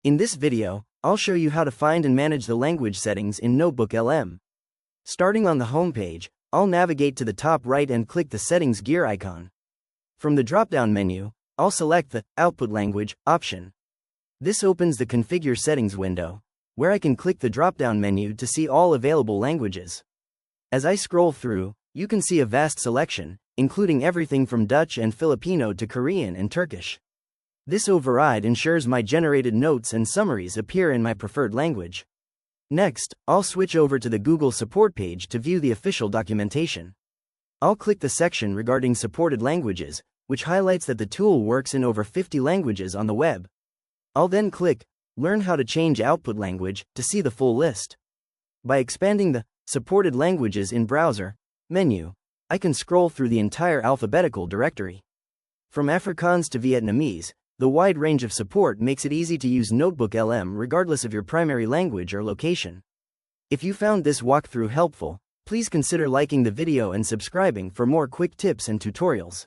In this video, I'll show you how to find and manage the language settings in NotebookLM. Starting on the home page, I'll navigate to the top right and click the Settings gear icon. From the drop-down menu, I'll select the Output Language option. This opens the Configure Settings window, where I can click the drop-down menu to see all available languages. As I scroll through, you can see a vast selection, including everything from Dutch and Filipino to Korean and Turkish. This override ensures my generated notes and summaries appear in my preferred language. Next, I'll switch over to the Google support page to view the official documentation. I'll click the section regarding supported languages, which highlights that the tool works in over 50 languages on the web. I'll then click Learn how to change output language to see the full list. By expanding the Supported Languages in Browser menu, I can scroll through the entire alphabetical directory. From Afrikaans to Vietnamese, the wide range of support makes it easy to use NotebookLM regardless of your primary language or location. If you found this walkthrough helpful, please consider liking the video and subscribing for more quick tips and tutorials.